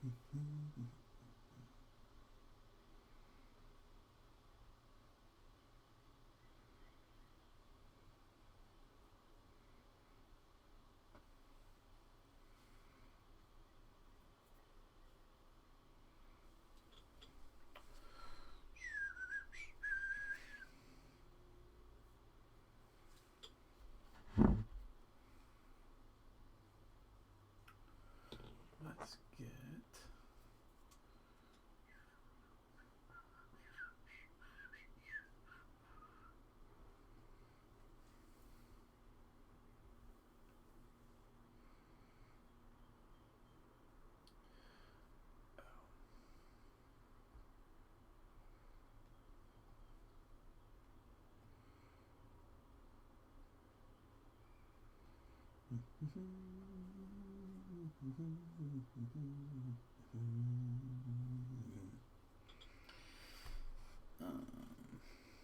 Let's get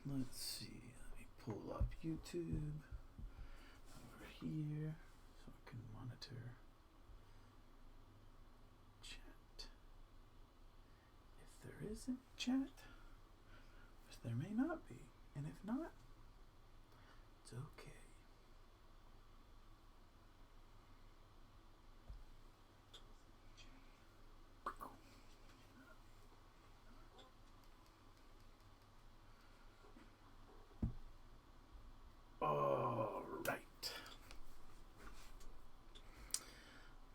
let's see. Let me pull up YouTube over here so I can monitor chat. If there isn't chat, which there may not be, and if not, it's okay. All right.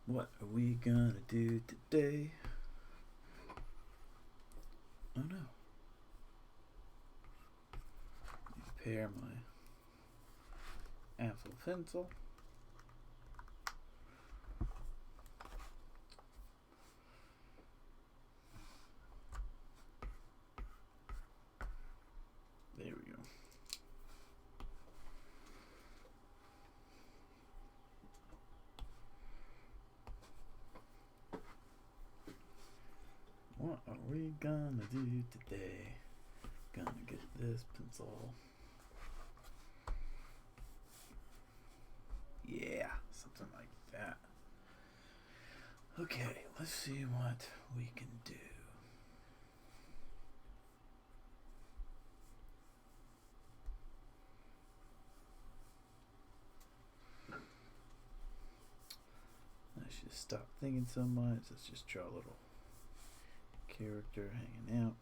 What are we gonna do today? Oh no. Pair my Apple pencil. There we go. What are we gonna do today? Gonna get this pencil. Yeah, something like that. Okay, let's see what we can do. Let's just stop thinking so much. Let's just draw a little character hanging out.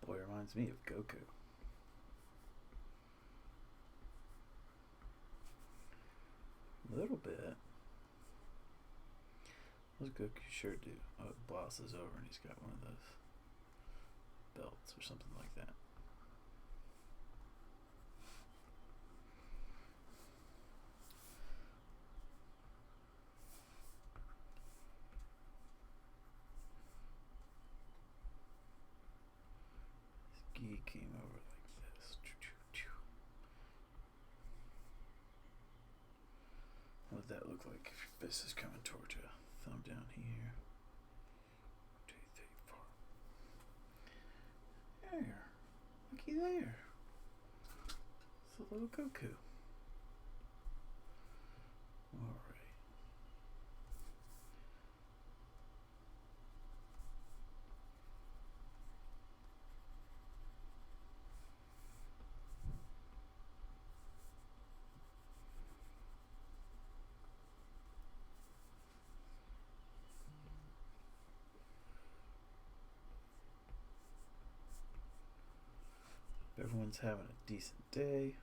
Boy, reminds me of Goku. A little bit. What does Goku shirt do? Oh, it bosses over and he's got one of those belts or something like that. He came over like this. What would that look like if your fist is coming towards you? Thumb down here. 2, 3, 4. There. Looky there. It's a little Goku. Alright. Everyone's having a decent day.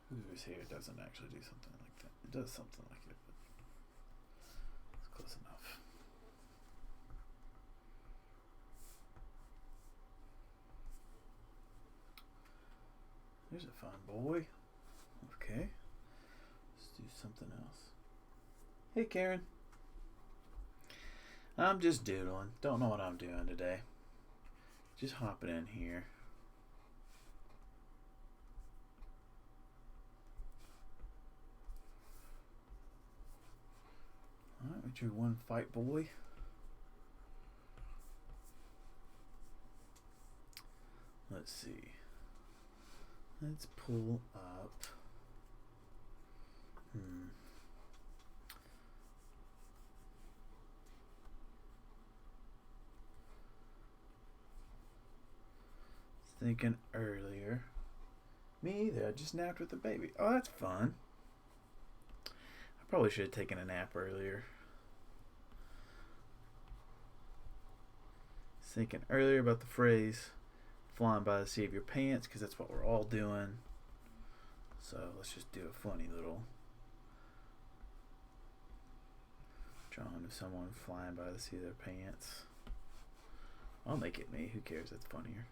Whoever's here doesn't actually do something like that. It does something like it, but it's close enough. There's a fun boy. Okay. Let's do something else. Hey, Karen. I'm just doodling. Don't know what I'm doing today. Just hopping in here. Alright, we drew one fight boy. Let's see. Let's pull up. Thinking earlier. Me either. I just napped with the baby. Oh, that's fun. I probably should have taken a nap earlier. Thinking earlier about the phrase flying by the seat of your pants, because that's what we're all doing. So let's just do a funny little drawing of someone flying by the seat of their pants. I'll make it me. Who cares? That's funnier.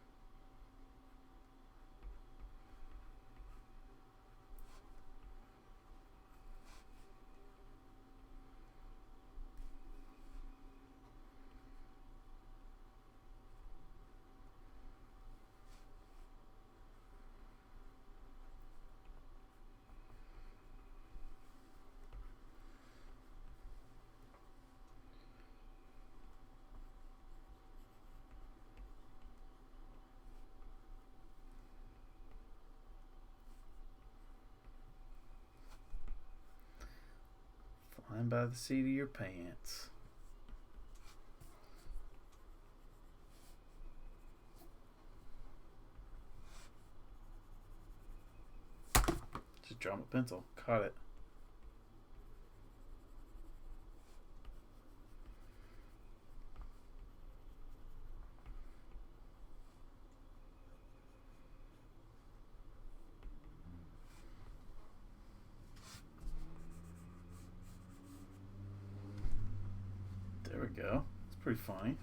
Flying by the seat of your pants. Just draw my pencil. Caught it. There we go. It's pretty funny.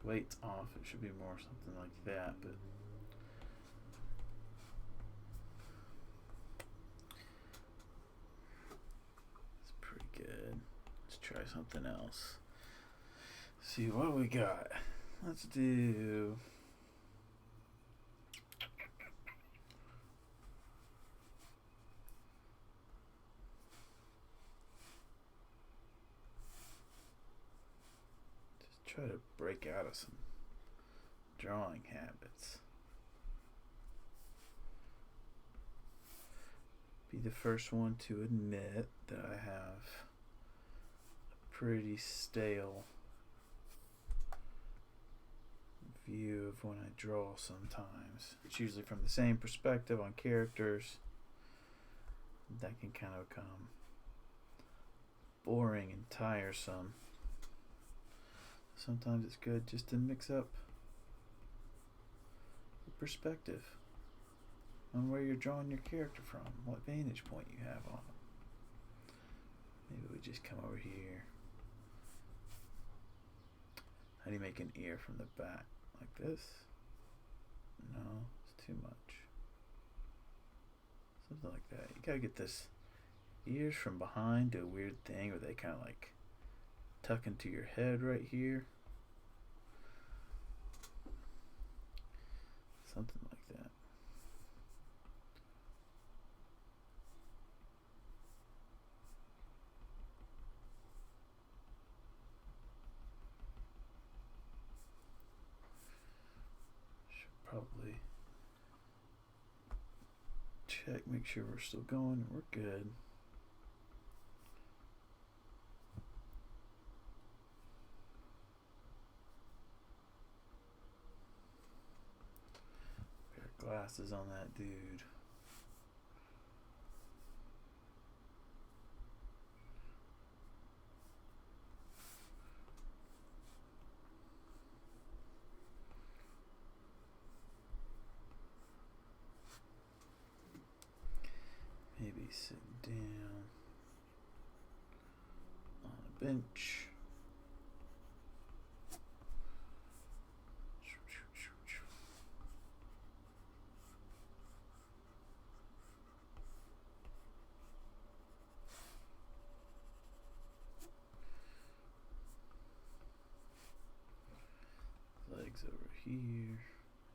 Weight's off. It should be more something like that, but it's pretty good. Let's try something else. See what we got. Let's do try to break out of some drawing habits. Be the first one to admit that I have a pretty stale view of when I draw sometimes. It's usually from the same perspective on characters. That can kind of become boring and tiresome. Sometimes it's good just to mix up the perspective on where you're drawing your character from, what vantage point you have on it. Maybe we just come over here. How do you make an ear from the back? Like this? No, it's too much. Something like that. You gotta get this ears from behind to a weird thing where they kind of like tuck into your head right here. Something like that. Should probably check, make sure we're still going and we're good. Glasses on that dude. Maybe sitting down on a bench. legs over here.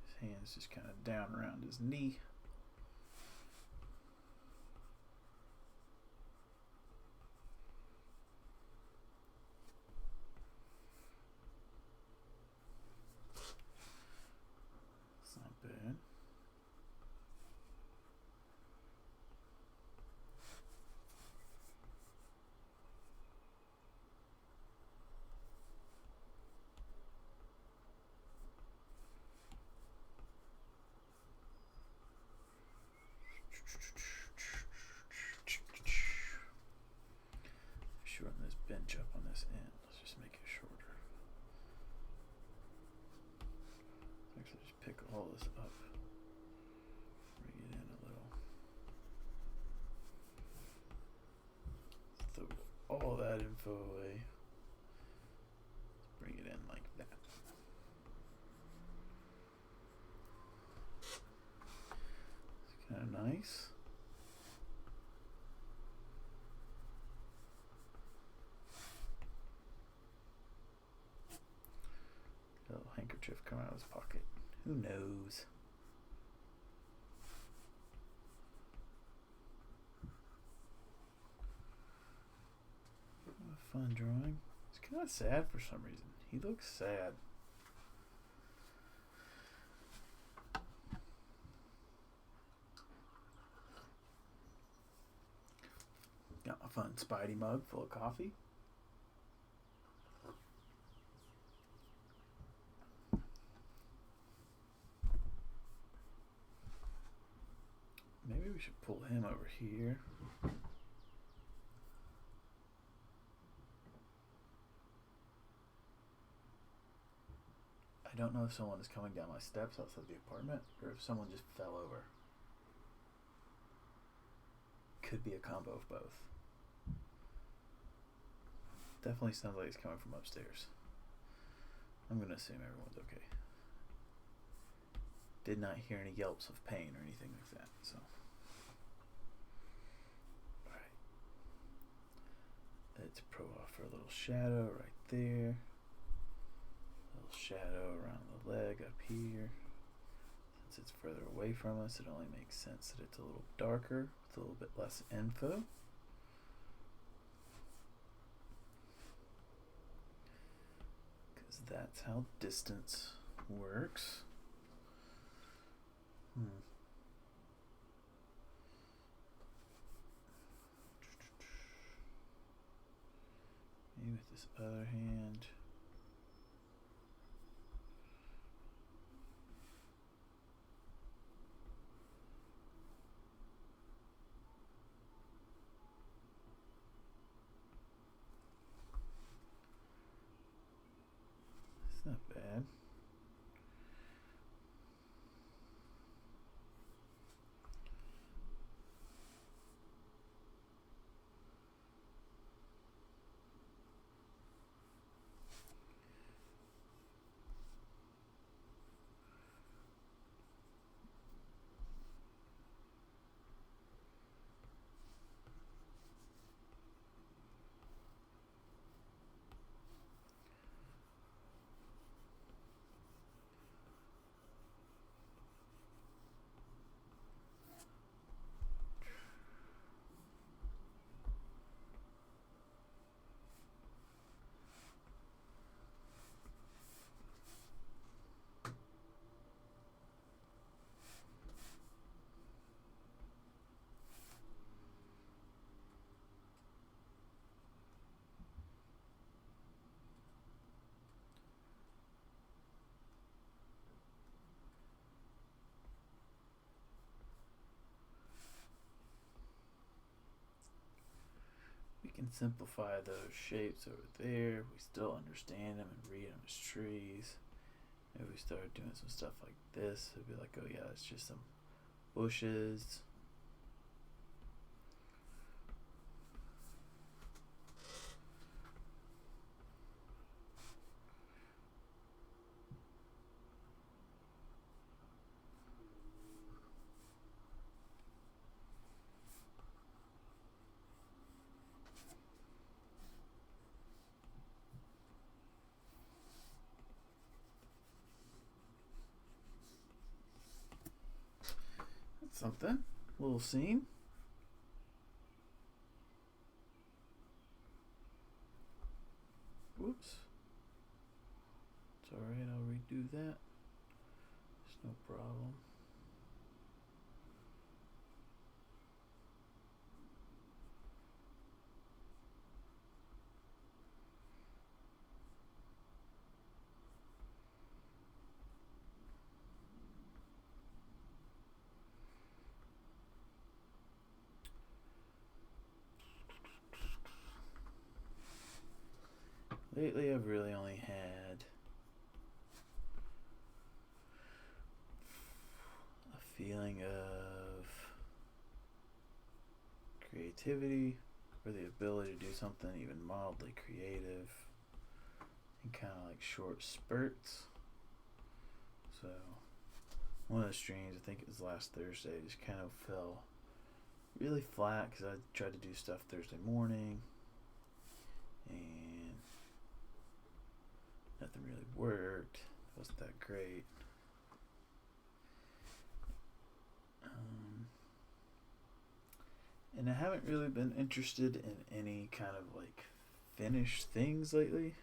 His hands just kind of down around his knee. It's not bad. Shorten this bench up on this end. Let's just make it shorter. Actually, just pick all this up. Bring it in a little. Throw all that info away. Let's bring it in like that. It's kind of nice. Little handkerchief come out of his pocket. Who knows? What a fun drawing. It's kind of sad for some reason. He looks sad. Got my fun Spidey mug full of coffee. Maybe we should pull him over here. I don't know if someone is coming down my steps outside the apartment or if someone just fell over. Could be a combo of both. Definitely sounds like he's coming from upstairs. I'm going to assume everyone's okay. Did not hear any yelps of pain or anything like that, so. Alright. Let's pro offer a little shadow right there. A little shadow around the leg up here. Since it's further away from us, it only makes sense that it's a little darker with a little bit less info. Because that's how distance works. Maybe with this other hand. It's not bad. We can simplify those shapes over there. We still understand them and read them as trees. If we start doing some stuff like this, it'd be like, oh yeah, it's just some bushes. something. Little scene. Whoops. It's alright, I'll redo that. It's no problem. Lately, I've really only had a feeling of creativity or the ability to do something even mildly creative in kind of like short spurts. So, one of the streams, I think it was last Thursday, just kind of fell really flat because I tried to do stuff Thursday morning and nothing really worked. It wasn't that great. And I haven't really been interested in any kind of like finished things lately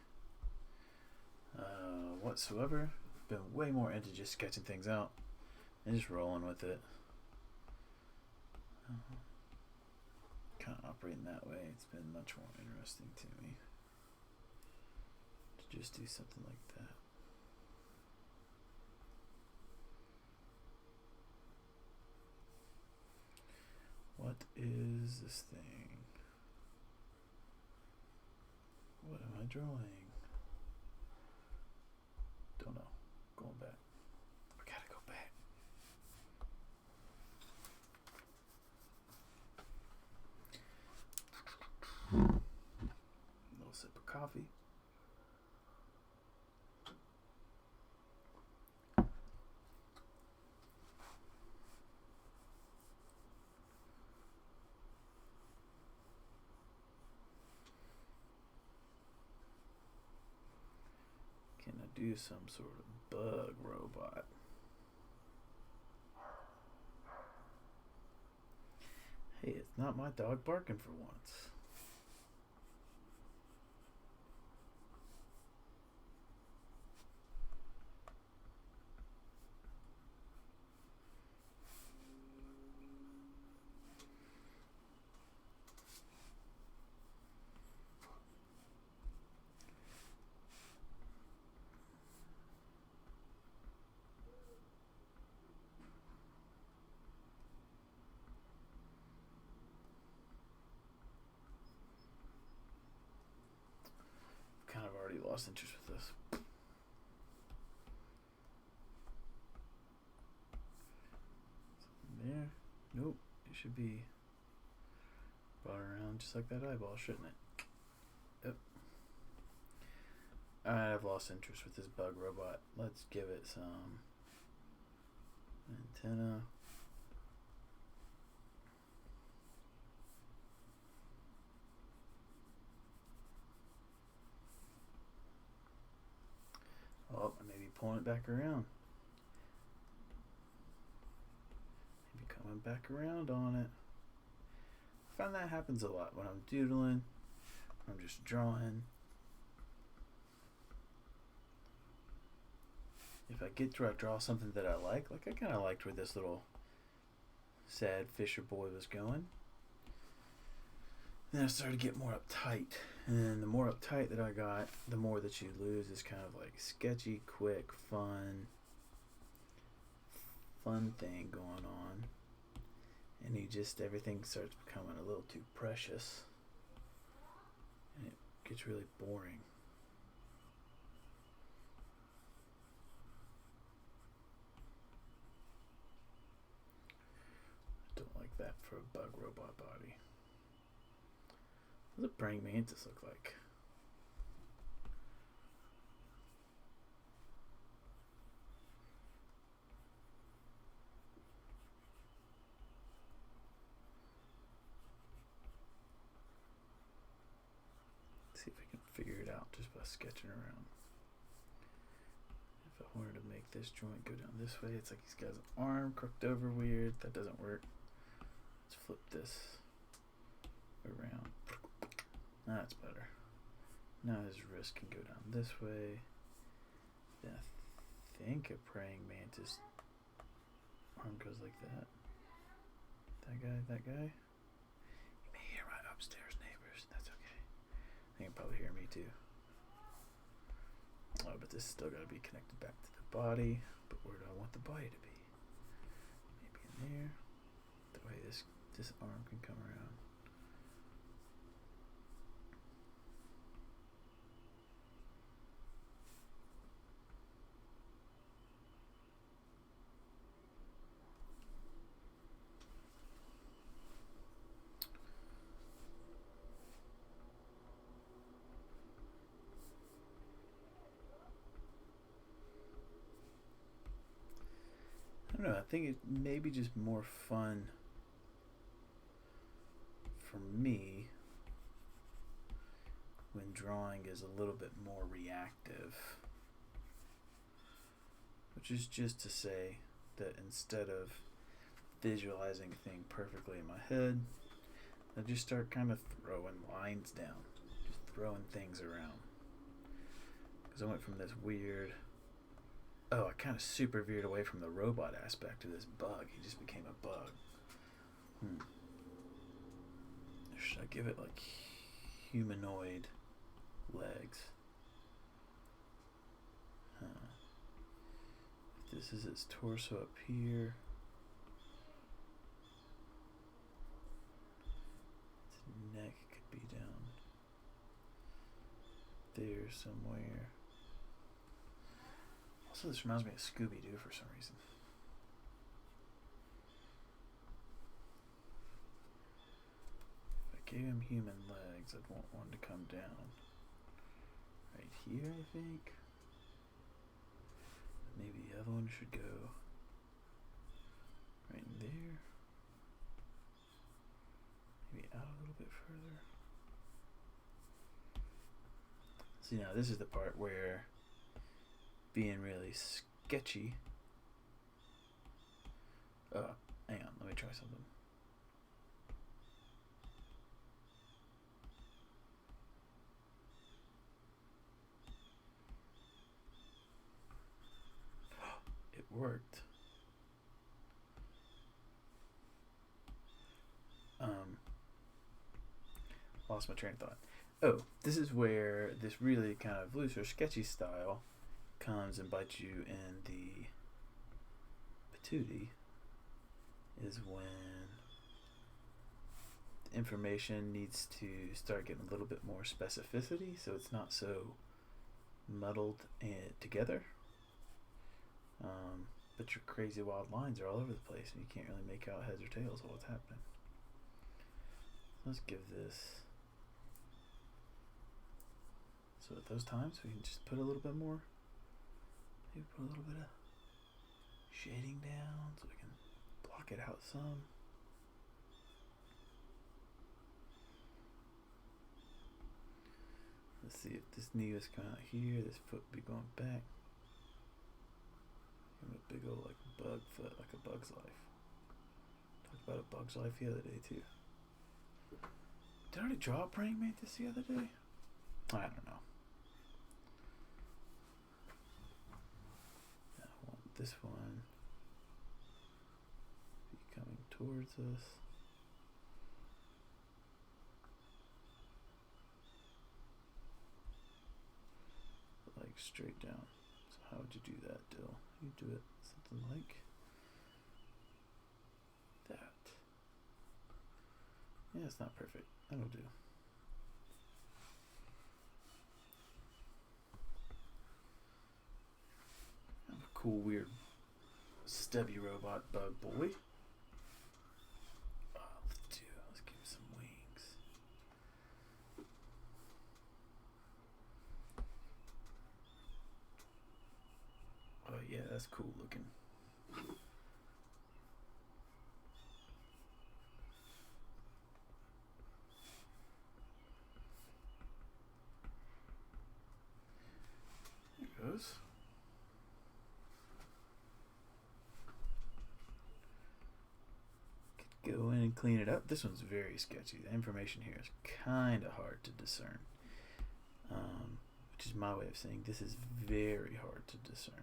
whatsoever. Been way more into just sketching things out and just rolling with it. Kind of operating that way. It's been much more interesting to me to just do something like that. What is this thing? What am I drawing? Don't know. Going back. I gotta go back. A little sip of coffee. Can I do some sort of bug robot? Hey, it's not my dog barking for once. Kind of already lost interest with this. Something there. Nope. It should be brought around just like that eyeball, shouldn't it? Yep. Alright, I've lost interest with this bug robot. Let's give it some antenna. Oh, I may be pulling it back around. Maybe coming back around on it. I find that happens a lot when I'm doodling, when I'm just drawing. If I get to draw something that I like I kind of liked where this little sad fisher boy was going. Then I started to get more uptight. And the more uptight that I got, the more that you lose this kind of like sketchy, quick, fun thing going on. And everything starts becoming a little too precious. And it gets really boring. I don't like that for a bug robot body. What does a praying mantis look like? Let's see if I can figure it out just by sketching around. If I wanted to make this joint go down this way. It's like he's got his arm crooked over weird. That doesn't work. Let's flip this around. That's better. Now his wrist can go down this way. Then I think a praying mantis arm goes like that. That guy. You may hear my upstairs neighbors. That's okay. They can probably hear me too. Oh, but this is still got to be connected back to the body. But where do I want the body to be? Maybe in there. That way this arm can come around. I don't know, I think it may be just more fun for me when drawing is a little bit more reactive. Which is just to say that instead of visualizing a thing perfectly in my head, I just start kind of throwing lines down, just throwing things around. Because I went from this weird, I kind of super veered away from the robot aspect of this bug. He just became a bug. Should I give it like humanoid legs? If this is its torso up here, its neck could be down there somewhere. Also, this reminds me of Scooby-Doo for some reason. If I gave him human legs, I'd want one to come down right here, I think. Maybe the other one should go right in there. Maybe out a little bit further. See, now this is the part where being really sketchy. Hang on, let me try something. It worked. Lost my train of thought. Oh, this is where this really kind of loose or sketchy style comes and bites you in the patootie, is when the information needs to start getting a little bit more specificity, so it's not so muddled together. But your crazy wild lines are all over the place and you can't really make out heads or tails of what's happening. Let's give this, so at those times we can just put a little bit more, maybe put a little bit of shading down so we can block it out some. Let's see if this knee is coming out here, this foot would be going back. Give him a big old like bug foot, like a bug's life. Talked about a bug's life the other day too. Did I already draw a praying mantis the other day? I don't know. I want this one to be coming towards us. Like straight down. So how would you do that, Dill? You do it something like that. Yeah, it's not perfect. That'll do. I have a cool, weird, stubby robot bug boy. Let's give him some wings. Oh yeah, that's cool looking. There it goes. and clean it up. This one's very sketchy. The information here is kind of hard to discern, which is my way of saying this is very hard to discern.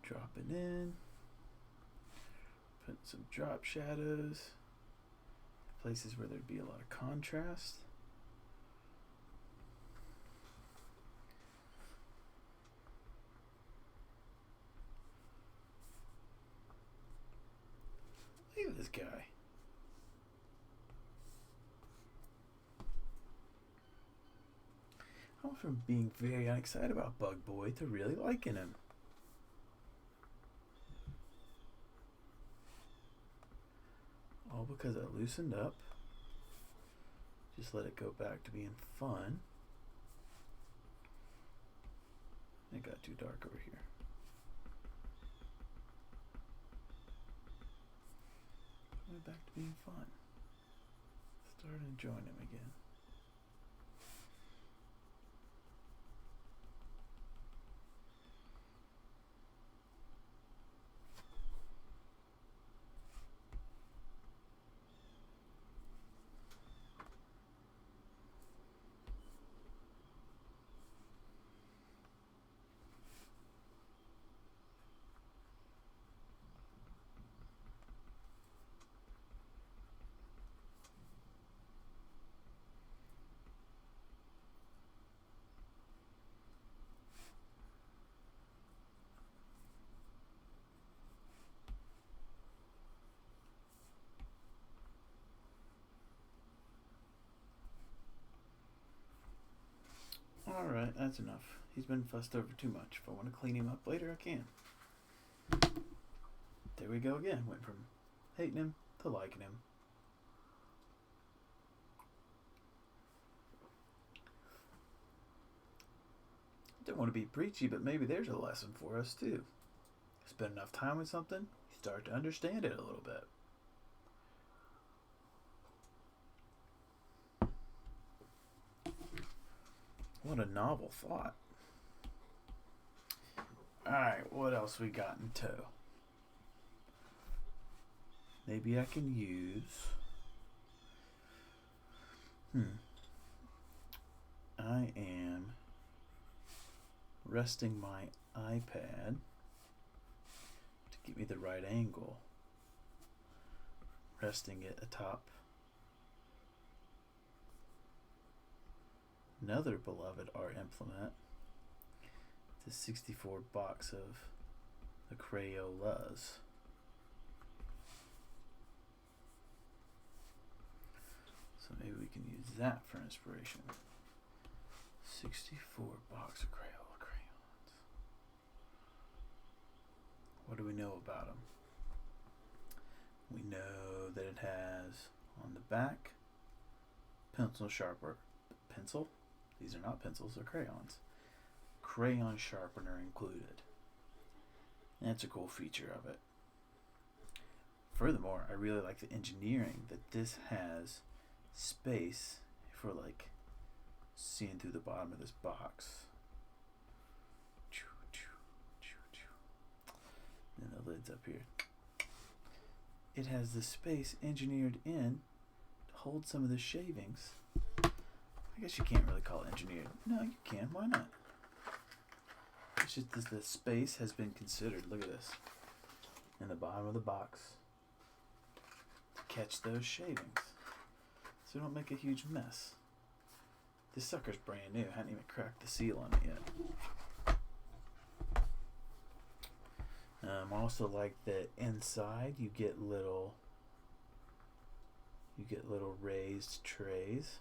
Drop it in. Put some drop shadows. Places where there'd be a lot of contrast. Look at this guy. I went from being very unexcited about Bug Boy to really liking him. All because I loosened up. Just let it go back to being fun. It got too dark over here. Went back to being fun. Started enjoying him again. Alright, that's enough. He's been fussed over too much. If I want to clean him up later, I can. There we go again. Went from hating him to liking him. Don't want to be preachy, but maybe there's a lesson for us too. Spend enough time with something, you start to understand it a little bit. What a novel thought. Alright, what else we got in tow? Maybe I can use... I am resting my iPad to give me the right angle. Resting it atop another beloved art implement, the 64 box of the Crayolas. So maybe we can use that for inspiration. 64 box of Crayola crayons. What do we know about them? We know that it has on the back pencil sharpener. Pencil? These are not pencils, they're crayons. Crayon sharpener included. That's a cool feature of it. Furthermore, I really like the engineering that this has space for like seeing through the bottom of this box. And the lid's up here. It has the space engineered in to hold some of the shavings. I guess you can't really call it engineered. No, you can. Why not? It's just that the space has been considered. Look at this. In the bottom of the box. To catch those shavings. So don't make a huge mess. This sucker's brand new. I hadn't even cracked the seal on it yet. Also like that inside you get little raised trays.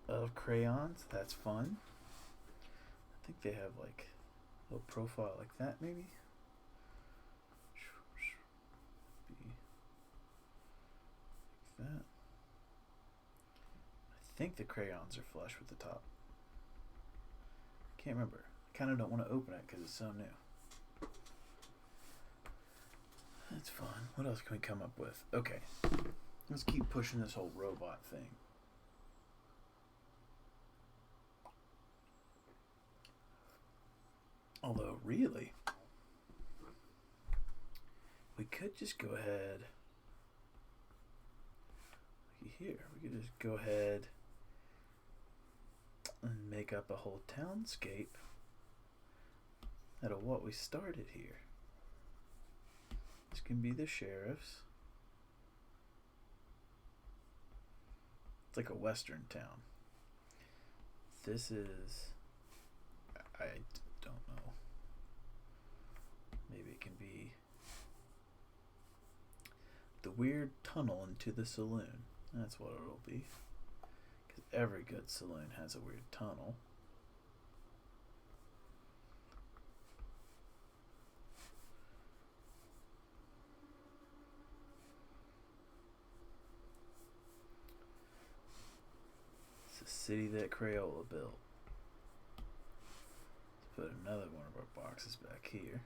Of crayons. That's fun. I think they have like a little profile like that maybe. Like that. I think the crayons are flush with the top. Can't remember. kind of don't want to open it because it's so new. That's fun. What else can we come up with? Okay. Let's keep pushing this whole robot thing. Although, really, we could just go ahead. Here, we could just go ahead and make up a whole townscape out of what we started here. This can be the sheriff's. It's like a western town. This is, I don't know. Maybe it can be the weird tunnel into the saloon. That's what it'll be. Because every good saloon has a weird tunnel. It's a city that Crayola built. Let's put another one of our boxes back here.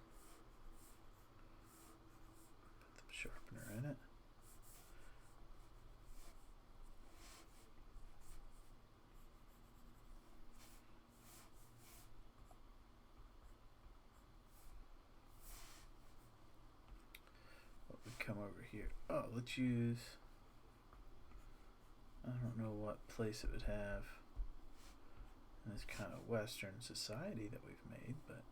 Put the sharpener in it. What would come over here? Oh, let's use, I don't know what place it would have in this kind of Western society that we've made, but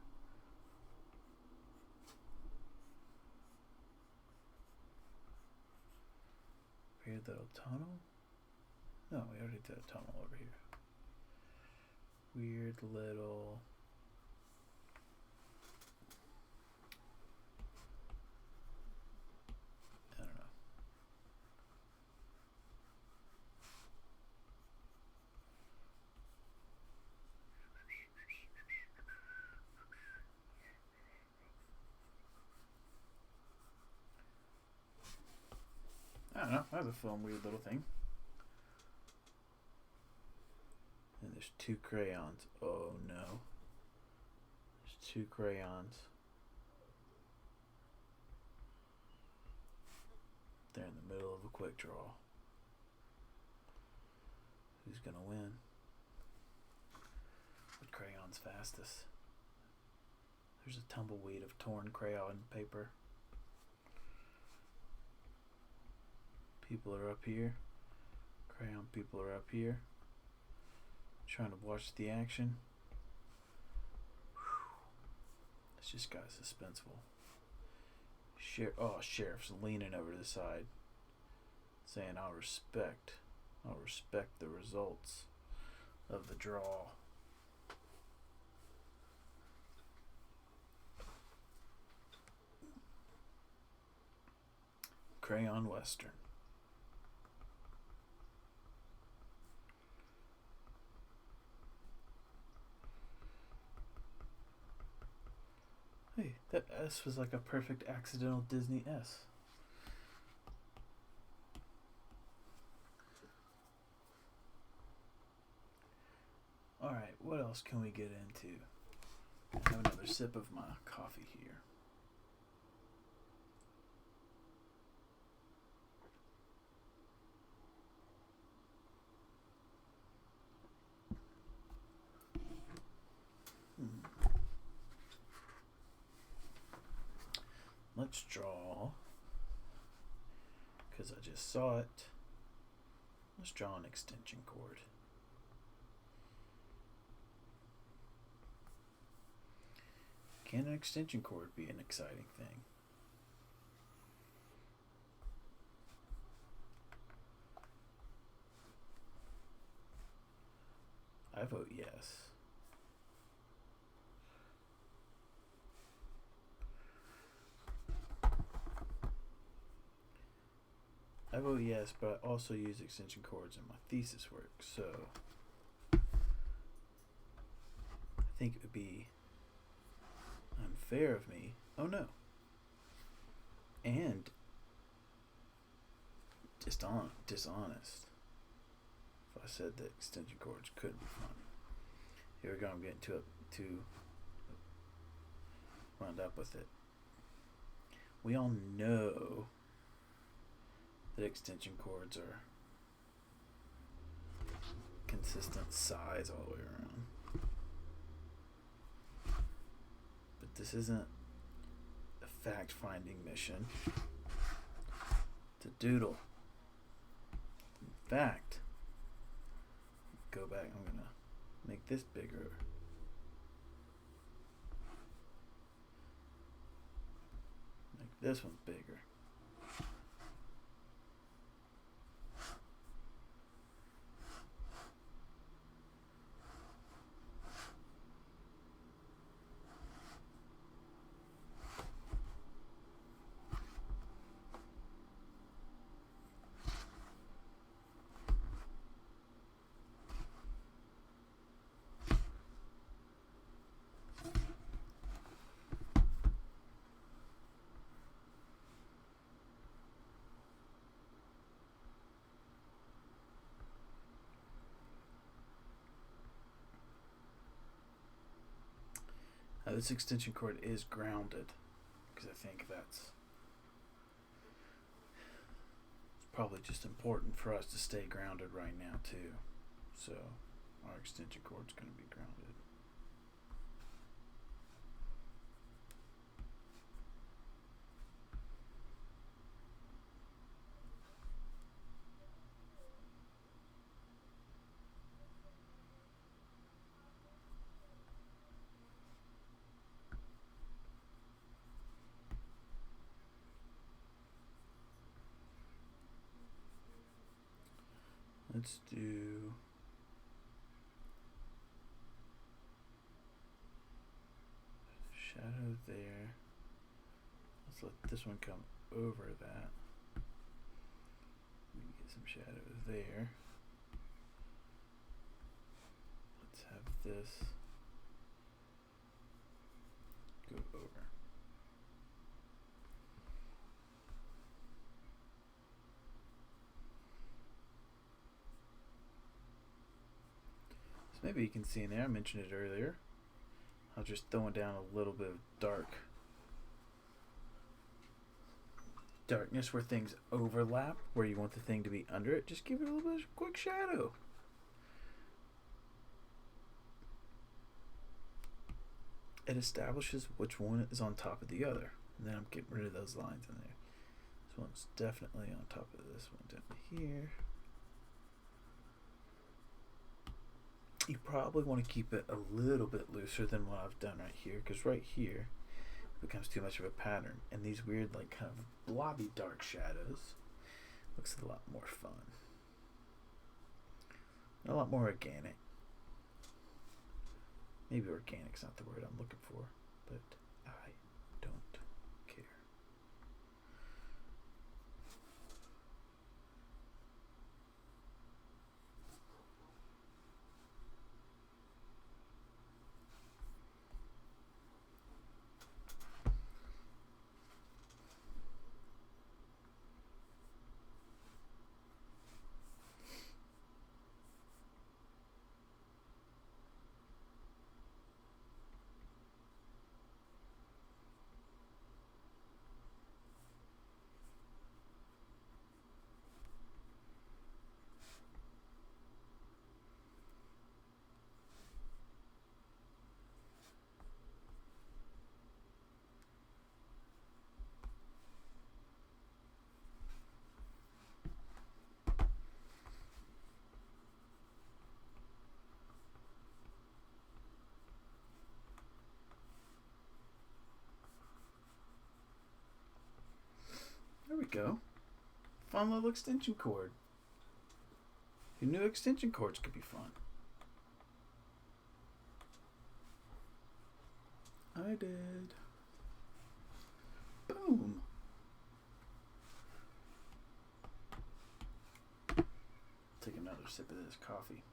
weird little tunnel. No, we already did a tunnel over here. Weird little. I don't know. I don't know. That was a fun, weird little thing. And there's 2 crayons. Oh no. There's 2 crayons. They're in the middle of a quick draw. Who's gonna win? What crayon's fastest? There's a tumbleweed of torn crayon paper. People are up here. Crayon people are up here. Trying to watch the action. This just got suspenseful. Sheriff's leaning over to the side, saying, I'll respect the results of the draw. Crayon Western. Hey, that S was like a perfect accidental Disney S. Alright, what else can we get into? I have another sip of my coffee here. Let's draw, because I just saw it, let's draw an extension cord. Can an extension cord be an exciting thing? I vote yes. I vote yes, but I also use extension cords in my thesis work, so I think it would be unfair of me. Oh no. And dishonest if I said that extension cords could be fun. Here we go, I'm getting to wound up with it. We all know that extension cords are consistent size all the way around. But this isn't a fact-finding mission. It's a doodle. In fact, go back, I'm gonna make this bigger. Make this one bigger. This extension cord is grounded, because I think it's probably just important for us to stay grounded right now too. So our extension cord's going to be grounded. Let's do shadow there. Let's let this one come over that. We can get some shadow there. Let's have this go over. Maybe you can see in there, I mentioned it earlier, I was just throwing down a little bit of darkness where things overlap, where you want the thing to be under it. Just give it a little bit of quick shadow. It establishes which one is on top of the other. And then I'm getting rid of those lines in there. This one's definitely on top of this one down here. You probably want to keep it a little bit looser than what I've done right here, because right here it becomes too much of a pattern, and these weird like kind of blobby dark shadows looks a lot more fun, a lot more organic. Maybe organic's not the word I'm looking for, but I don't care. There we go. Fun little extension cord. Who knew extension cords could be fun? I did. Boom. Take another sip of this coffee.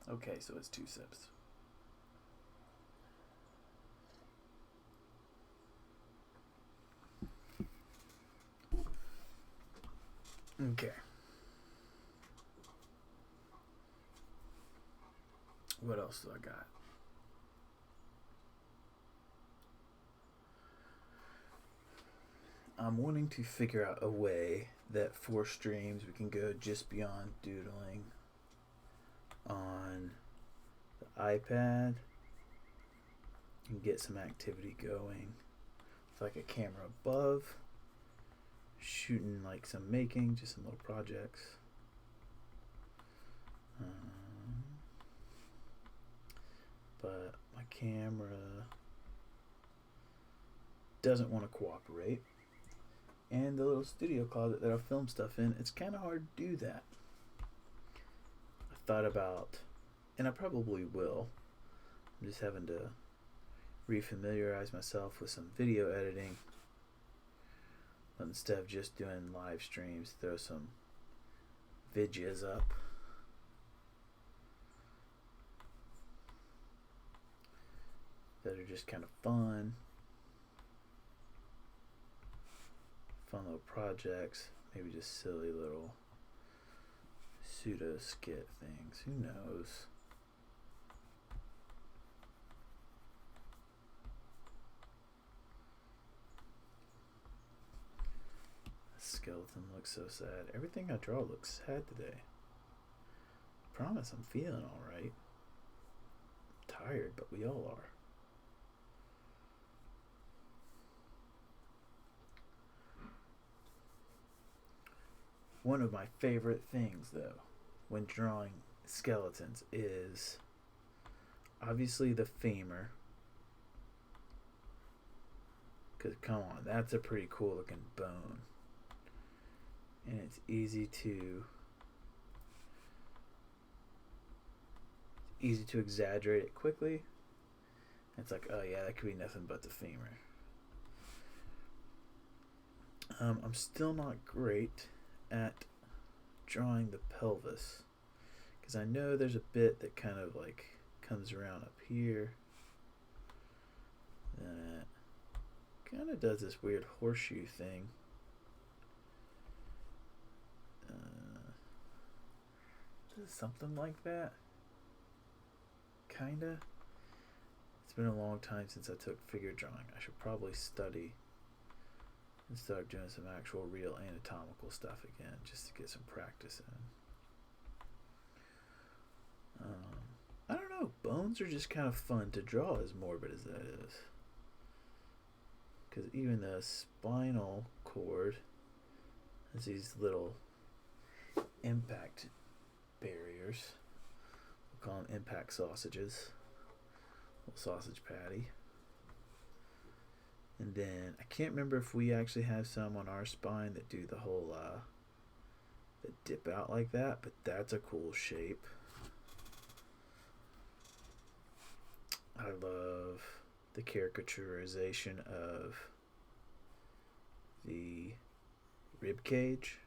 Okay, so it's 2 sips. Okay. What else do I got? I'm wanting to figure out a way that for streams we can go just beyond doodling on the iPad and get some activity going. It's like a camera above, shooting like some making, just some little projects. But my camera doesn't want to cooperate. And the little studio closet that I film stuff in, it's kind of hard to do that. I thought about, and I probably will, I'm just having to refamiliarize myself with some video editing. But instead of just doing live streams, throw some vidges up. That are just kind of fun little projects, maybe just silly little pseudo skit things, who knows. The skeleton looks so sad. Everything I draw looks sad today. I promise I'm feeling alright. Tired, but we all are. One of my favorite things, though, when drawing skeletons is obviously the femur. Because, come on, that's a pretty cool looking bone. And it's easy to exaggerate it quickly. It's like, oh yeah, that could be nothing but the femur. I'm still not great at drawing the pelvis, because I know there's a bit that kind of like comes around up here, then it kind of does this weird horseshoe thing. Does something like that, kinda. It's been a long time since I took figure drawing. I should probably study and start doing some actual real anatomical stuff again, just to get some practice in. I don't know, bones are just kind of fun to draw, as morbid as that is. Because even the spinal cord has these little impact barriers. We'll call them impact sausages. Little sausage patty. And then, I can't remember if we actually have some on our spine that do the whole, that dip out like that, but that's a cool shape. I love the caricaturization of the rib cage,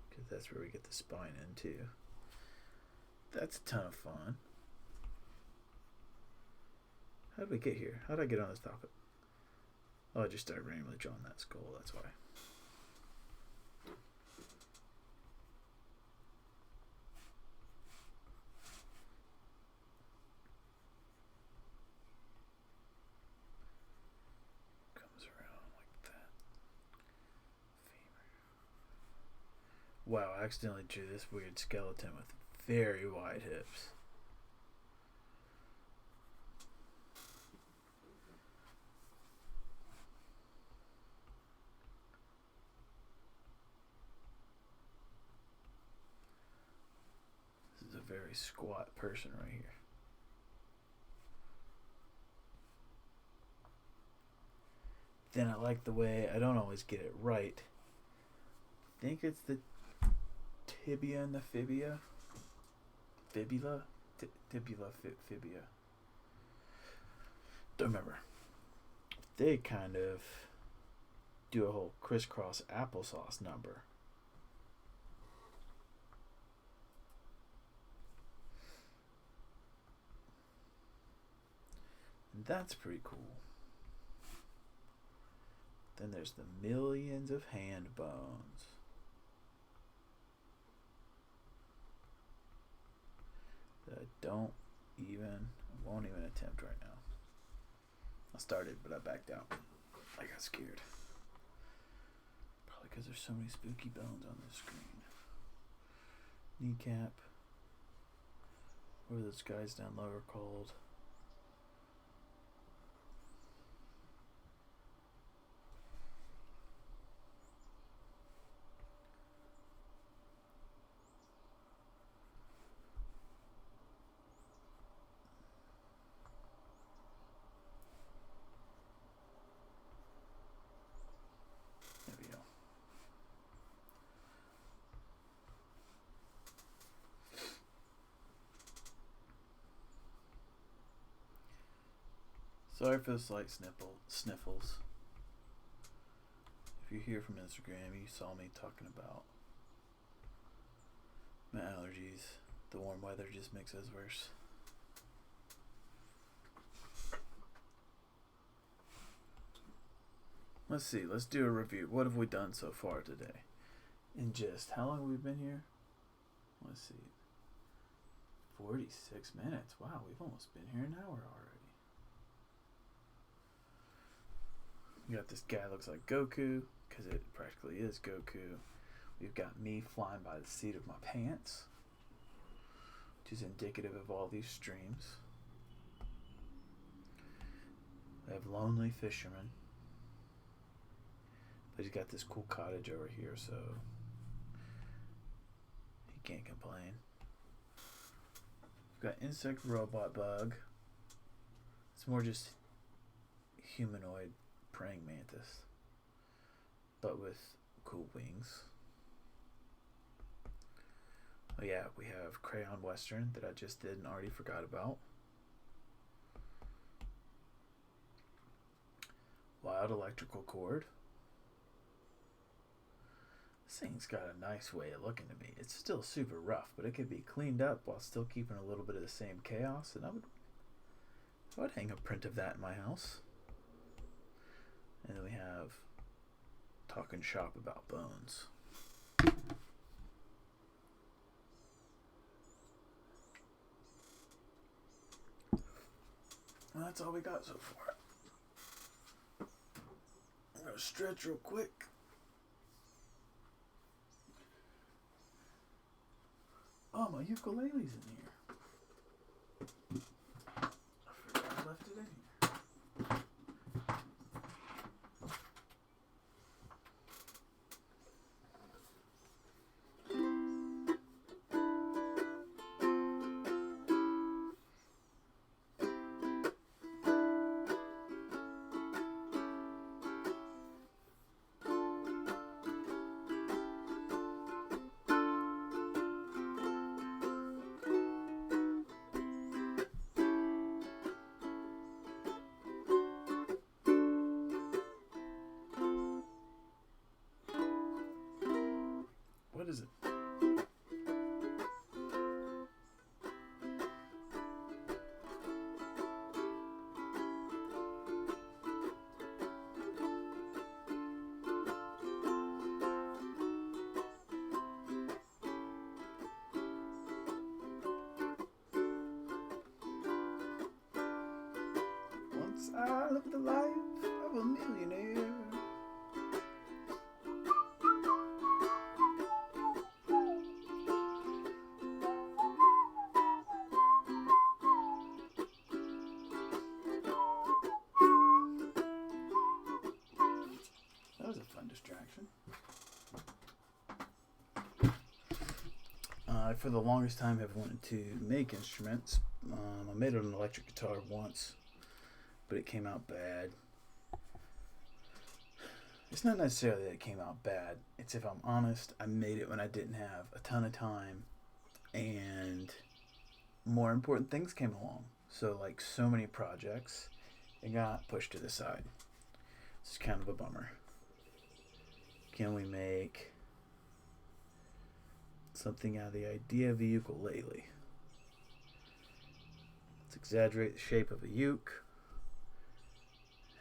because that's where we get the spine into. That's a ton of fun. How did we get here? How did I get on this topic? Oh, I just started randomly drawing that skull, that's why. Comes around like that. Femur. Wow, I accidentally drew this weird skeleton with very wide hips. Very squat person right here. Then I like the way, I don't always get it right. I think it's the tibia and the fibula. Fibula? Fibula. Don't remember. They kind of do a whole crisscross applesauce number. That's pretty cool. Then there's the millions of hand bones. that I won't even attempt right now. I started, but I backed out. I got scared. Probably because there's so many spooky bones on this screen. Kneecap. What are those guys down lower called? There we go. Sorry for the slight sniffles. If you're here from Instagram, you saw me talking about my allergies. The warm weather just makes those worse. Let's see. Let's do a review. What have we done so far today? In just how long have we been here? Let's see. 46 minutes. Wow, we've almost been here an hour already. We got this guy looks like Goku, because it practically is Goku. We've got me flying by the seat of my pants, which is indicative of all these streams. We have Lonely Fisherman, but he's got this cool cottage over here, so he can't complain. We've got Insect Robot Bug. It's more just humanoid praying mantis, but with cool wings. Oh yeah, we have Crayon Western that I just did and already forgot about. Wild Electrical Cord. This thing's got a nice way of looking to me. It's still super rough, but it could be cleaned up while still keeping a little bit of the same chaos, and I would hang a print of that in my house. And then we have Talking Shop About Bones. Well, that's all we got so far. I'm going to stretch real quick. Oh, my ukulele's in here. I forgot I left it in here. What is it? Once I lived the life of a millionaire. That was a fun distraction. For the longest time, I've wanted to make instruments. I made an electric guitar once, but it came out bad. It's not necessarily that it came out bad. It's, if I'm honest, I made it when I didn't have a ton of time, and more important things came along. So, like so many projects, it got pushed to the side. It's kind of a bummer. Can we make something out of the idea of a ukulele? Let's exaggerate the shape of a uke.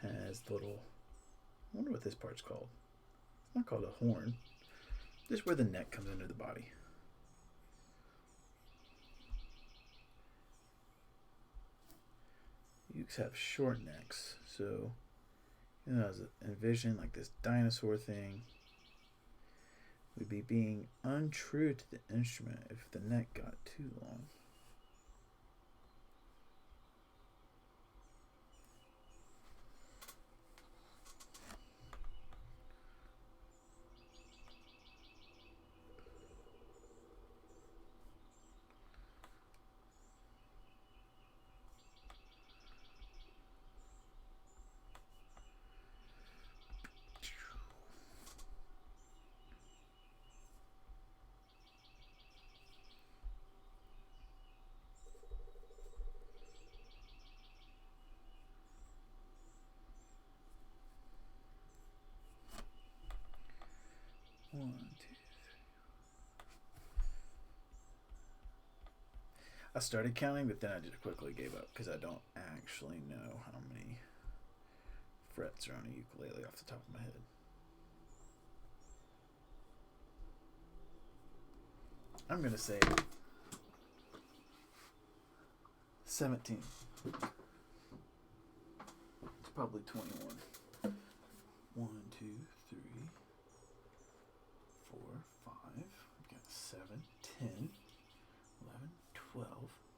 Has little, I wonder what this part's called. It's not called a horn. Just where the neck comes into the body. ukes have short necks, so I was envisioning like this dinosaur thing. We'd be being untrue to the instrument if the neck got too long. One, two. I started counting, but then I just quickly gave up because I don't actually know how many frets are on a ukulele off the top of my head. I'm gonna say 17. It's probably 21. 1, 2, 3, 4, 5. We got 7, 10, 11, 12,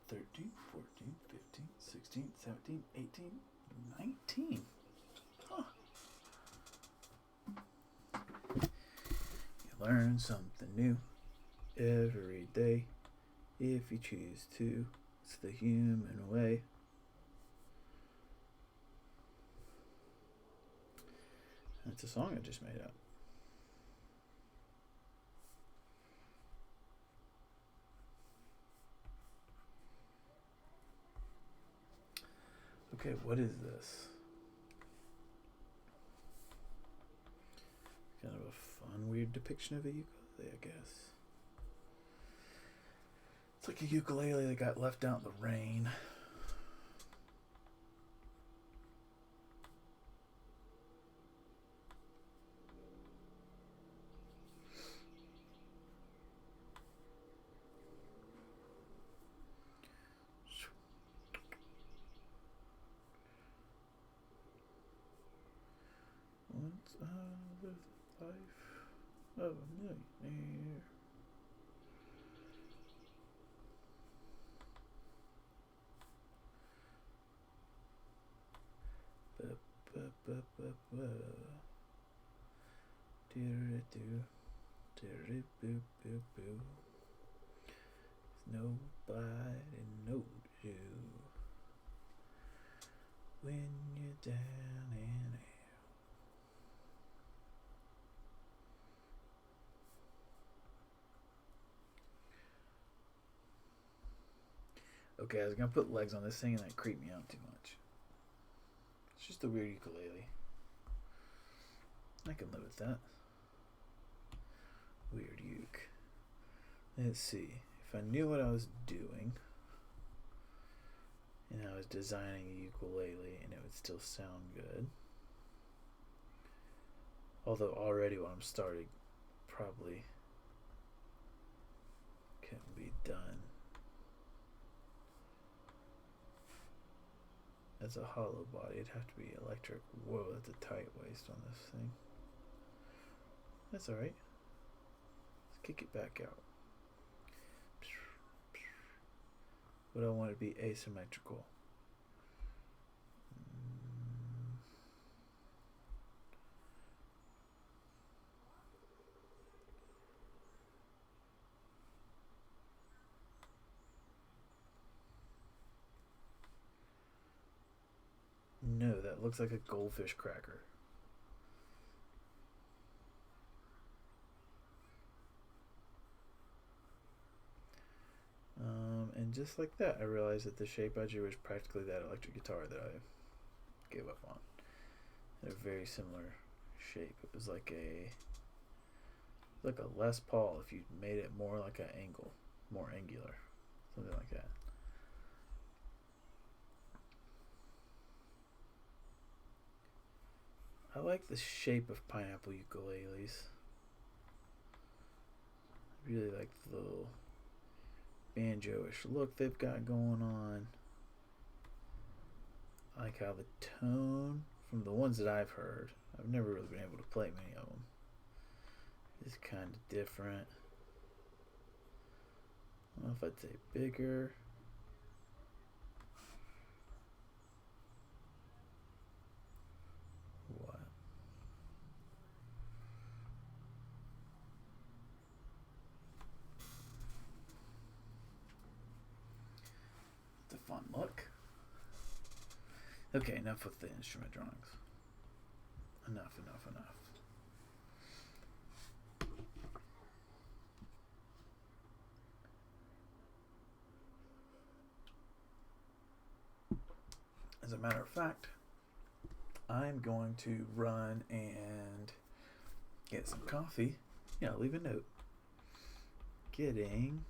13, 14, 15, 16, 17, 18, 19. Huh. You learn something new every day if you choose to. It's the human way. That's a song I just made up. Okay, what is this? Kind of a fun, weird depiction of a ukulele, I guess. It's like a ukulele that got left out in the rain. Once I lived the life of a millionaire. Nobody knows you when you're down and out. Okay, I was gonna put legs on this thing and that creeped me out too much. It's just a weird ukulele. I can live with that. Weird uke. Let's see. If I knew what I was doing and I was designing a ukulele and it would still sound good. Although already when I'm starting probably couldn't be done. As a hollow body, it'd have to be electric. Whoa, that's a tight waist on this thing. That's alright. Let's kick it back out. But I want it to be asymmetrical. No, that looks like a goldfish cracker. And just like that, I realized that the shape I drew was practically that electric guitar that I gave up on. They're very similar shape. It was like a Les Paul if you made it more like an angle, more angular, something like that. I like the shape of pineapple ukuleles. I really like the little banjo-ish look they've got going on. I like how the tone from the ones that I've heard, I've never really been able to play many of them, is kind of different. I don't know if I'd say bigger. What? It's a fun look. Okay, enough with the instrument drawings. Enough. As a matter of fact, I'm going to run and get some coffee. Yeah, leave a note. Getting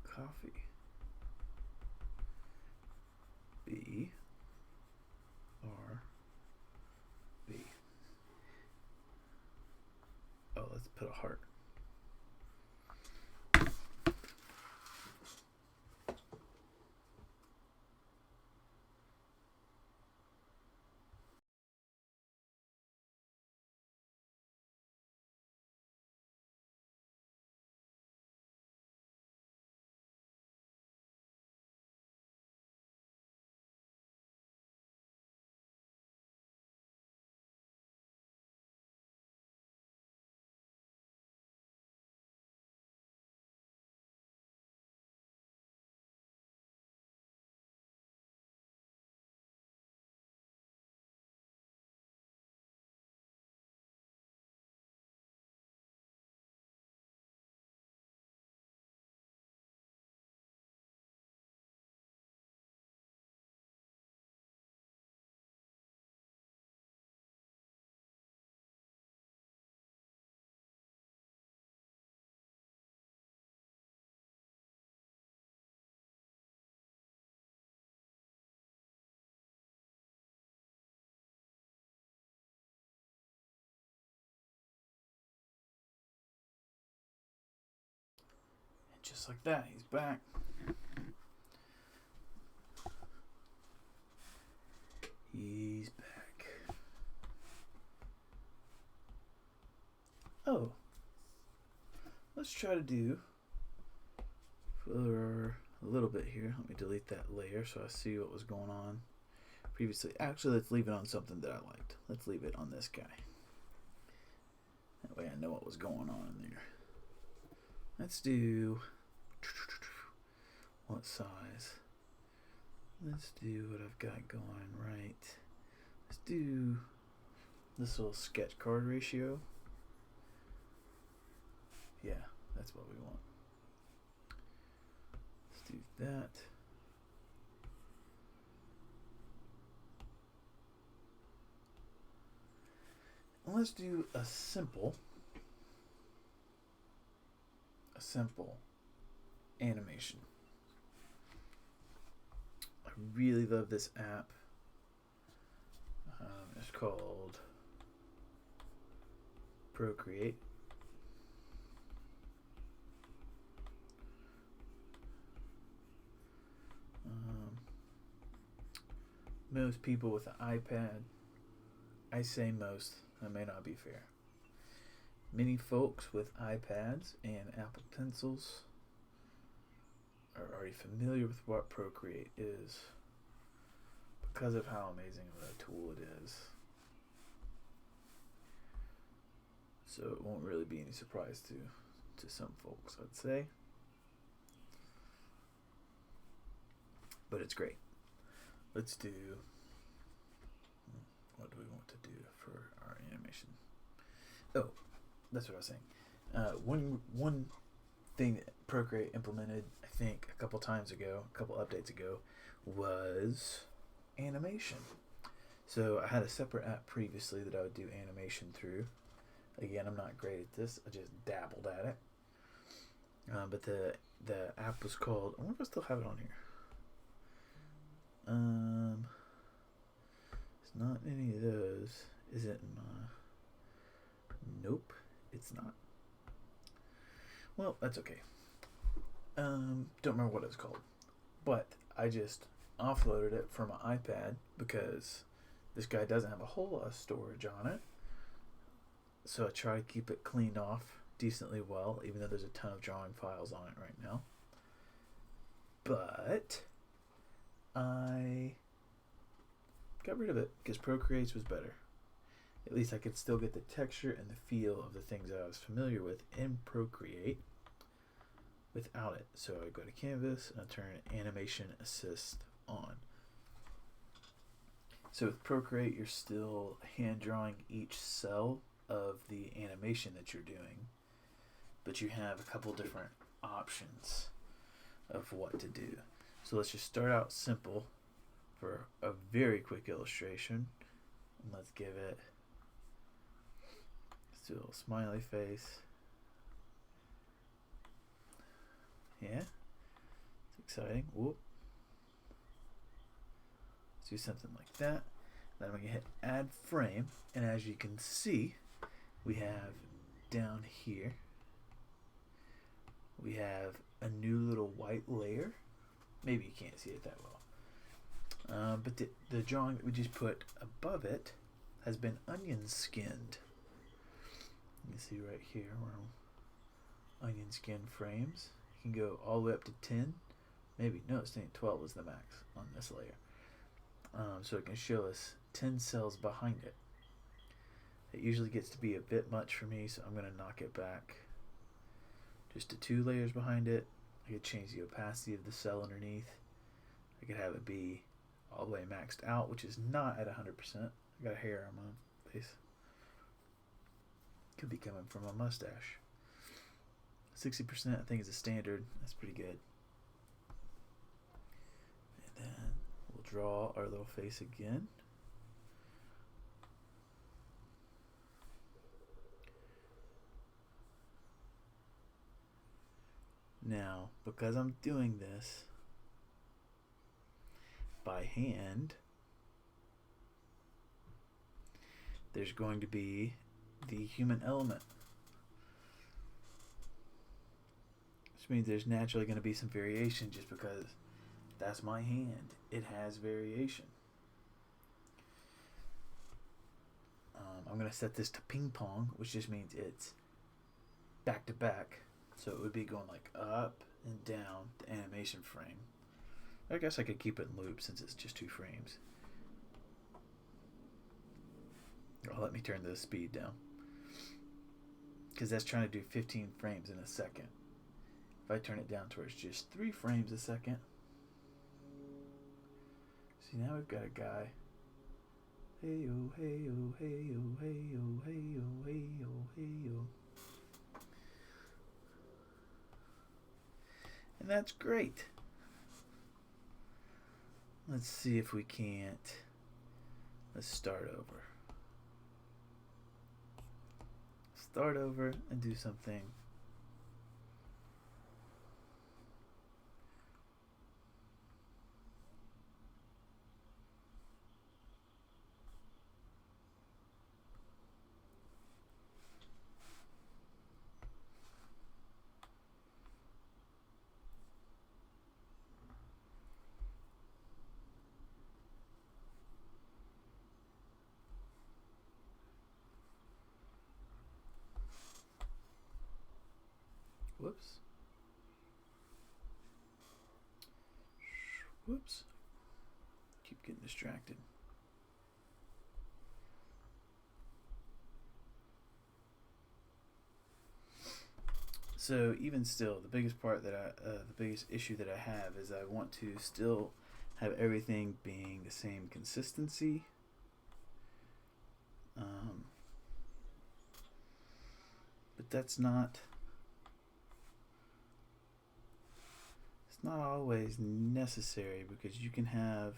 coffee. B R B. Oh, let's put a heart. And just like that, he's back. He's back. Oh, let's try to do for a little bit here. Let me delete that layer so I see what was going on previously. Actually, let's leave it on something that I liked. Let's leave it on this guy. That way I know what was going on in there. Let's do, what size? Let's do what I've got going right. Let's do this little sketch card ratio. Yeah, that's what we want. Let's do that. And let's do a simple animation. I really love this app. It's called Procreate. Most people with an iPad, I say most, that may not be fair. Many folks with iPads and Apple Pencils are already familiar with what Procreate is because of how amazing of a tool it is. So it won't really be any surprise to some folks, I'd say. But it's great. Let's do, what do we want to do for our animation? Oh, that's what I was saying. One thing that Procreate implemented, I think, a couple updates ago, was animation. So I had a separate app previously that I would do animation through. Again, I'm not great at this. I just dabbled at it. But the app was called, I wonder if I still have it on here. It's not any of those. Is it in my? Nope. it's not. Well, that's okay. Don't remember what it's called, but I just offloaded it from my iPad because this guy doesn't have a whole lot of storage on it. So I try to keep it cleaned off decently well, even though there's a ton of drawing files on it right now. But I got rid of it because Procreate was better. At least I could still get the texture and the feel of the things that I was familiar with in Procreate without it. So I go to Canvas and I turn Animation Assist on. So with Procreate, you're still hand drawing each cell of the animation that you're doing, but you have a couple different options of what to do. So let's just start out simple for a very quick illustration. And let's give it, let's do a little smiley face. Yeah, it's exciting. Whoop. Let's do something like that. Then I'm going to hit add frame, and as you can see, we have down here, we have a new little white layer. Maybe you can't see it that well. But the drawing that we just put above it has been onion skinned. You can see right here, we're onion skin frames. You can go all the way up to 10. Maybe, no, it's 12 is the max on this layer. So it can show us 10 cells behind it. It usually gets to be a bit much for me, so I'm going to knock it back just to 2 layers behind it. I could change the opacity of the cell underneath. I could have it be all the way maxed out, which is not at 100%. I got a hair on my face. Could be coming from a mustache. 60% I think is a standard. That's pretty good. And then we'll draw our little face again. Now, because I'm doing this by hand, there's going to be the human element. Which means there's naturally going to be some variation just because that's my hand. It has variation. I'm going to set this to ping pong, which just means it's back to back. So it would be going like up and down the animation frame. I guess I could keep it in loop since it's just 2 frames. Oh, let me turn the speed down, because that's trying to do 15 frames in a second. If I turn it down towards just 3 frames a second. See, now we've got a guy. Hey yo, hey yo, hey yo, hey yo, hey yo, hey yo, hey yo. And that's great. Let's see if we can't. Let's start over. Start over and do something. Whoops. Whoops. Keep getting distracted. So even still, the biggest part that the biggest issue that I have is I want to still have everything being the same consistency. But that's not. It's not always necessary, because you can have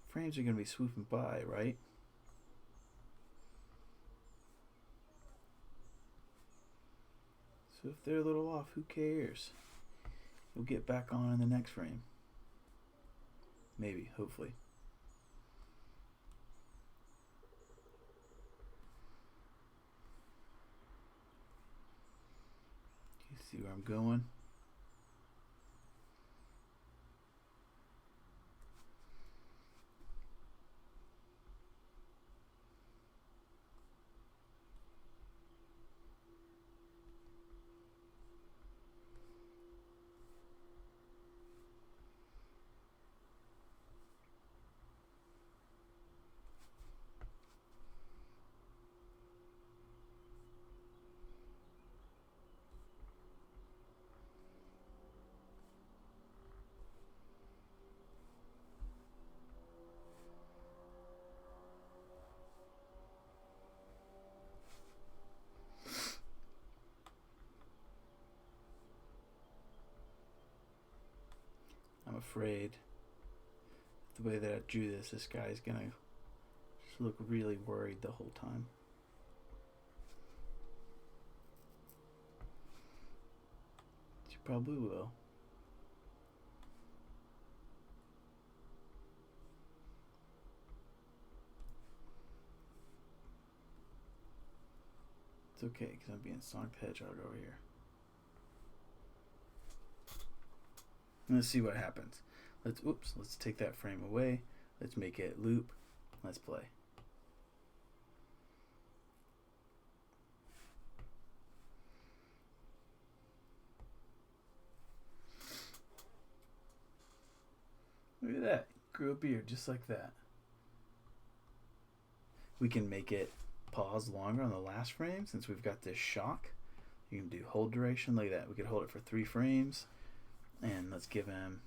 frames are going to be swooping by, right? So if they're a little off, who cares? We'll get back on in the next frame. Maybe, hopefully. See where I'm going? I'm afraid the way that I drew this guy's gonna just look really worried the whole time. She probably will. It's okay, because I'm being Sonic the Hedgehog over here. Let's see what happens. Let's take that frame away. Let's make it loop. Let's play. Look at that. Grew a beard just like that. We can make it pause longer on the last frame since we've got this shock. You can do hold duration. Look at that. We could hold it for 3 frames. And let's give him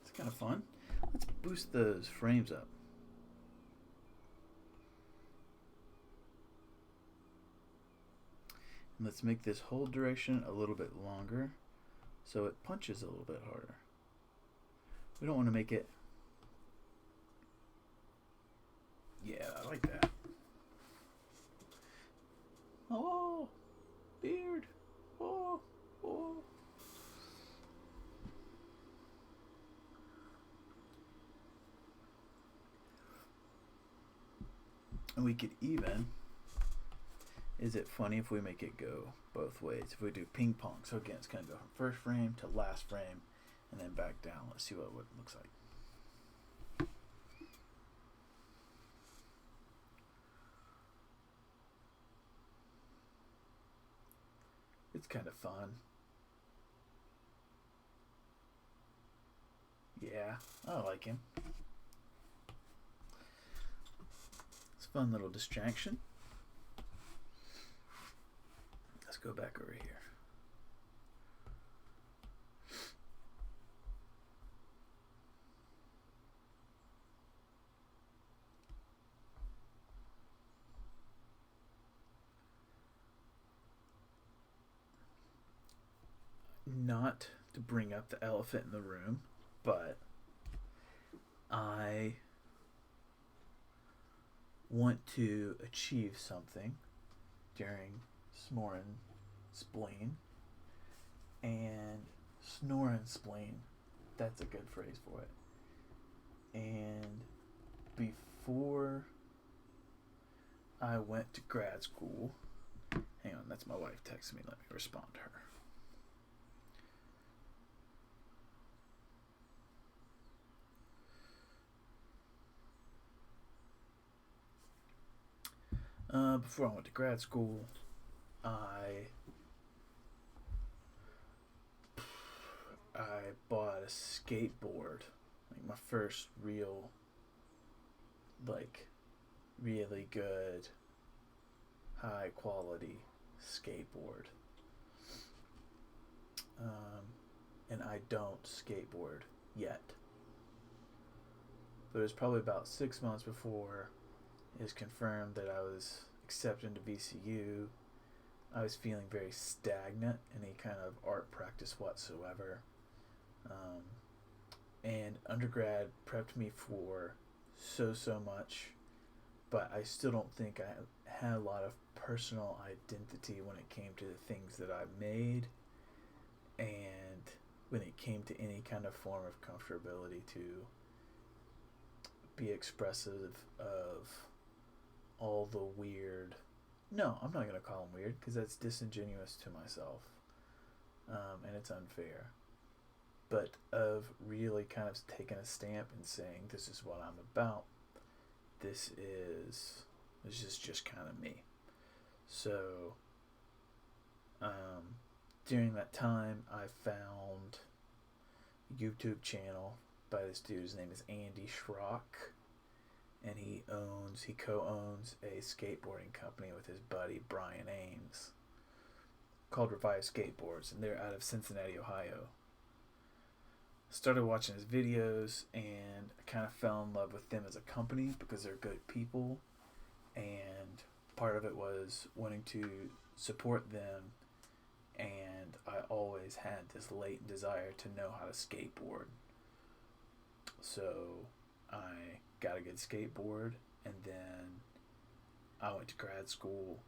it's kind of fun. Let's boost those frames up. And let's make this hold duration a little bit longer so it punches a little bit harder. We don't want to make it... Yeah, I like that. Oh, beard. Oh. And we could even... Is it funny if we make it go both ways? If we do ping pong. So again, it's going to go from first frame to last frame and then back down. Let's see what it looks like. It's kind of fun. Yeah, I like him. It's a fun little distraction. Let's go back over here. Not to bring up the elephant in the room, but I want to achieve something during Snoring Spleen. And Snoring Spleen, that's a good phrase for it. And before I went to grad school, hang on, that's my wife texting me, let me respond to her. Before I went to grad school, I bought a skateboard, like my first real, like, really good, high quality skateboard. And I don't skateboard yet. But it was probably about 6 months before it was confirmed that I was accepted into VCU. I was feeling very stagnant in any kind of art practice whatsoever. And undergrad prepped me for so much but I still don't think I had a lot of personal identity when it came to the things that I made, and when it came to any kind of form of comfortability to be expressive of all the weird. No, I'm not going to call them weird because that's disingenuous to myself, and it's unfair. But of really kind of taking a stamp and saying, this is what I'm about. This is just kind of me. So, during that time, I found a YouTube channel by this dude. His name is Andy Schrock, and he co-owns a skateboarding company with his buddy Brian Ames called Revive Skateboards, and they're out of Cincinnati, Ohio. Started watching his videos, and I kind of fell in love with them as a company because they're good people, and part of it was wanting to support them, and I always had this latent desire to know how to skateboard. So I got a good skateboard, and then I went to grad school,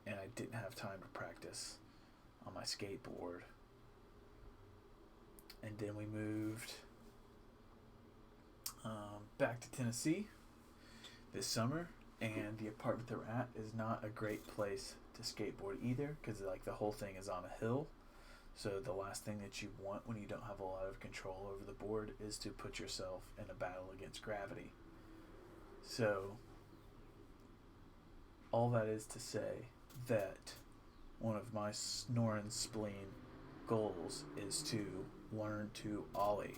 and I didn't have time to practice on my skateboard. And then we moved back to Tennessee this summer, and the apartment that we're at is not a great place to skateboard either, because like the whole thing is on a hill. So the last thing that you want when you don't have a lot of control over the board is to put yourself in a battle against gravity. So all that is to say that one of my snoring spleen goals is to learn to ollie,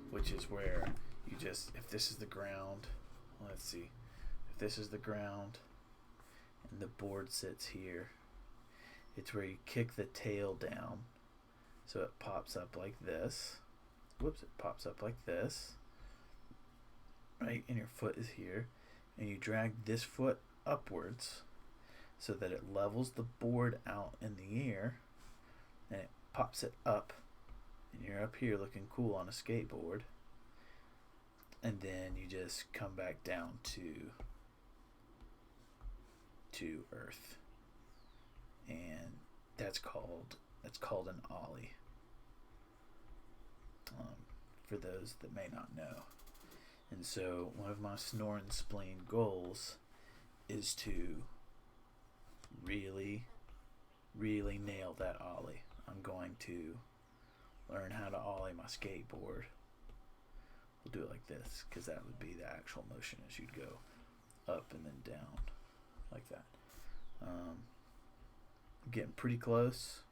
which is where you just, if this is the ground, let's see, if this is the ground and the board sits here, it's where you kick the tail down so it pops up like this. Whoops, it pops up like this, right? And your foot is here, and you drag this foot upwards so that it levels the board out in the air, and it pops it up, and you're up here looking cool on a skateboard, and then you just come back down to earth, and that's called an ollie, for those that may not know. And so one of my snoring spleen goals is to really nail that ollie. I'm going to learn how to ollie my skateboard. We'll do it like this, because that would be the actual motion, as you'd go up and then down like that. I'm getting pretty close.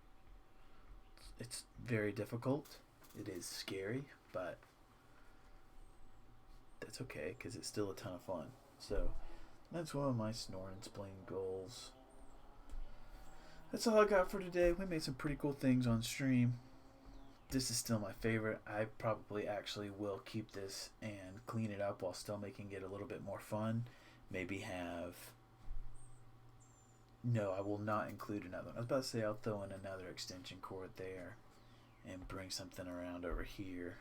It's very difficult. It is scary, but that's okay, because it's still a ton of fun. So that's one of my snoring spleen goals. That's all I got for today. We made some pretty cool things on stream. This is still my favorite. I probably actually will keep this and clean it up while still making it a little bit more fun. Maybe have... No, I will not include another one. I was about to say I'll throw in another extension cord there and bring something around over here.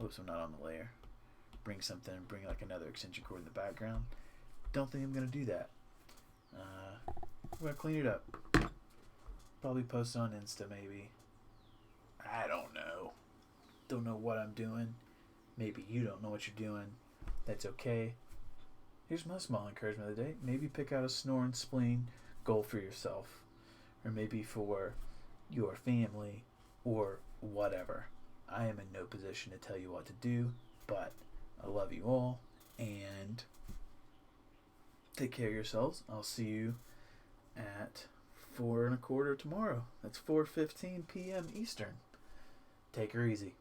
Oops, I'm not on the layer. Bring like another extension cord in the background. Don't think I'm going to do that. I'm going to clean it up. Probably post on Insta maybe. I don't know. Don't know what I'm doing. Maybe you don't know what you're doing. That's okay. Here's my small encouragement of the day. Maybe pick out a snoring spleen goal for yourself. Or maybe for your family or whatever. I am in no position to tell you what to do, but I love you all, and take care of yourselves. I'll see you at 4:15 tomorrow. That's 4:15 p.m. Eastern. Take her easy.